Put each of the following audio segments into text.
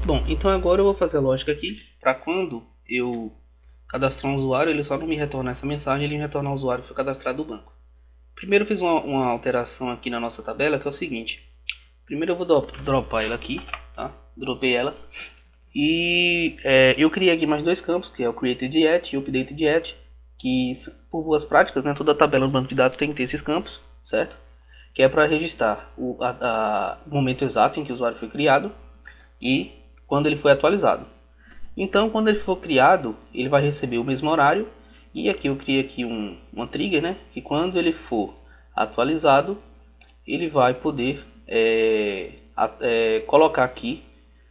Bom, então agora eu vou fazer a lógica aqui para quando eu cadastrar um usuário, ele só não me retornar essa mensagem, ele me retornar o usuário que foi cadastrado do banco. Primeiro eu fiz uma alteração aqui na nossa tabela, que é o seguinte. Primeiro eu vou dropar ela aqui, tá? Dropei ela. E eu criei aqui mais dois campos, que é o created@, e o updated@, que por boas práticas, né, toda a tabela no banco de dados tem que ter esses campos, certo? Que é para registrar o momento exato em que o usuário foi criado e quando ele foi atualizado. Então, quando ele for criado, ele vai receber o mesmo horário. E aqui eu criei aqui uma trigger, né? Que quando ele for atualizado, ele vai poder colocar aqui.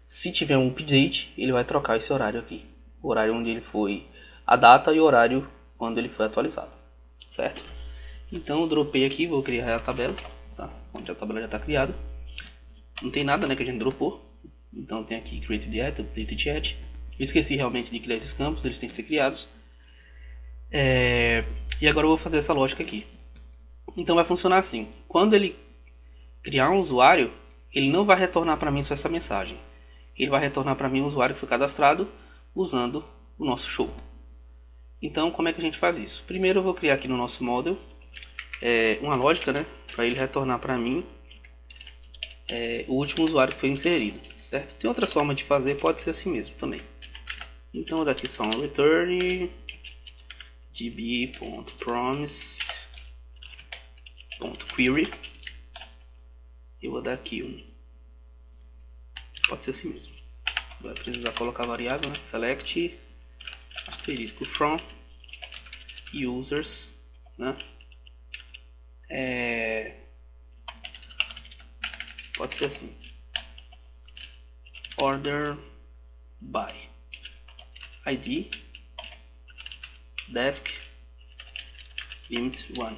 Se tiver um update, ele vai trocar esse horário aqui. O horário onde ele foi, a data e o horário quando ele foi atualizado. Certo? Então eu dropei aqui, vou criar a tabela. Tá? Onde a tabela já está criada. Não tem nada, né, que a gente dropou. Então tem aqui created@, updated@. Eu esqueci realmente de criar esses campos, eles têm que ser criados. E agora eu vou fazer essa lógica aqui. Então vai funcionar assim. Quando ele criar um usuário, ele não vai retornar para mim só essa mensagem. Ele vai retornar para mim o usuário que foi cadastrado usando o nosso show. Então como é que a gente faz isso? Primeiro eu vou criar aqui no nosso model uma lógica, né, para ele retornar para mim o último usuário que foi inserido. Certo? Tem outras formas de fazer, pode ser assim mesmo também. Então daqui só um return db.promise.query. Eu vou dar aqui pode ser assim mesmo. Vai precisar colocar variável, né? Select asterisco from users, né? Pode ser assim. Order by ID desk limit 1.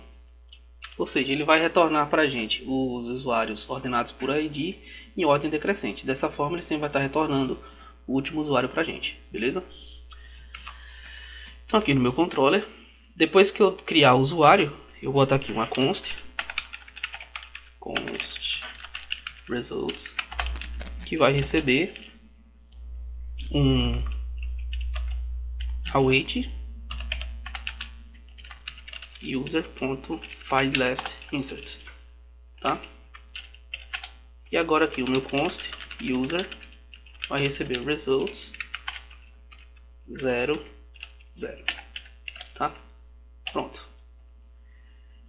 Ou seja, ele vai retornar para a gente os usuários ordenados por ID em ordem decrescente. Dessa forma, ele sempre vai estar retornando o último usuário para a gente, beleza? Então aqui no meu controller, depois que eu criar o usuário, eu vou botar aqui uma const results, que vai receber um await user.findLastInsert, tá? E agora aqui o meu const user vai receber results 0, 0, tá? Pronto.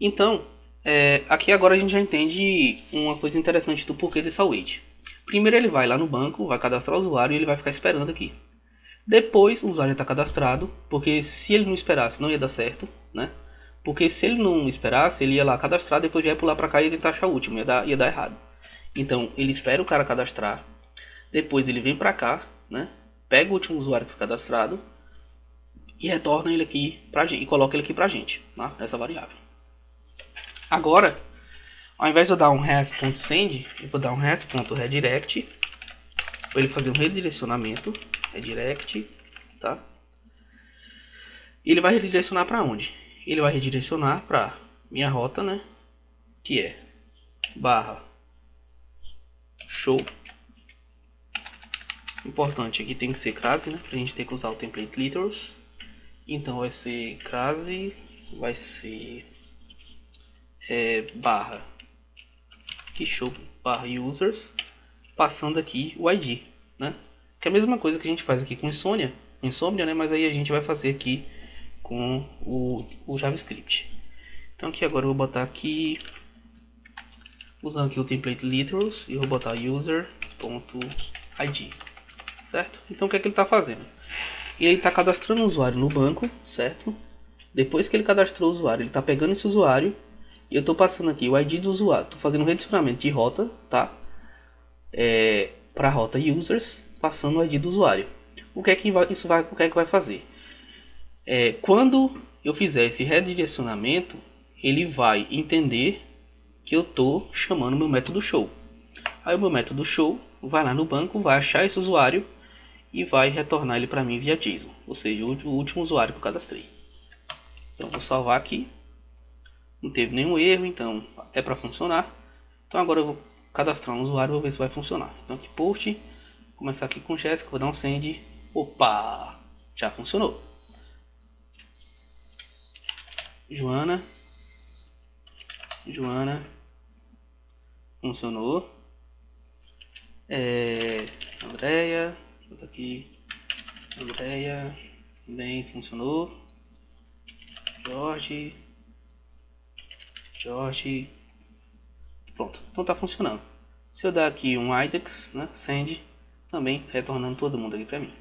Então, aqui agora a gente já entende uma coisa interessante do porquê desse await. Primeiro ele vai lá no banco, vai cadastrar o usuário e ele vai ficar esperando aqui. Depois o usuário está cadastrado, porque se ele não esperasse não ia dar certo, né? Porque se ele não esperasse, ele ia lá cadastrar, depois já ia pular para cá e ia tentar achar o último, ia dar errado. Então ele espera o cara cadastrar, depois ele vem para cá, né? Pega o último usuário que foi cadastrado e retorna ele aqui pra gente, e coloca ele aqui pra gente, tá? Essa variável. Agora, ao invés de eu dar um res.send, eu vou dar um res.redirect para ele fazer um redirecionamento, redirect, tá? E ele vai redirecionar para onde? Ele vai redirecionar para minha rota, né? Que é /show. Importante aqui tem que ser crase, né? Pra gente ter que usar o template literals. Então vai ser crase, vai ser barra que show barra users, passando aqui o ID, né? Que é a mesma coisa que a gente faz aqui com Insomnia, né? Mas aí a gente vai fazer aqui com o JavaScript. Então aqui agora eu vou botar aqui, usando aqui o template literals, e eu vou botar user.id, certo? Então o que é que ele está fazendo? Ele está cadastrando o usuário no banco, certo? Depois que ele cadastrou o usuário, ele está pegando esse usuário e eu estou passando aqui o ID do usuário. Estou fazendo um redirecionamento de rota, tá? Para a rota users, passando o ID do usuário. O que é que vai fazer? Quando eu fizer esse redirecionamento, ele vai entender que eu estou chamando o meu método show. Aí o meu método show vai lá no banco, vai achar esse usuário e vai retornar ele para mim via JSON, ou seja, o último usuário que eu cadastrei. Então vou salvar aqui, não teve nenhum erro, então para funcionar. Então agora eu vou cadastrar um usuário e vou ver se vai funcionar. Então aqui post começar aqui com Jéssica, vou dar um send. Opa! Já funcionou. Joana. Funcionou. Andréia. Deixa eu botar aqui. Andréia. Também funcionou. Jorge. Pronto, então tá funcionando. Se eu dar aqui um IDEX, né, send, também retornando todo mundo aqui pra mim.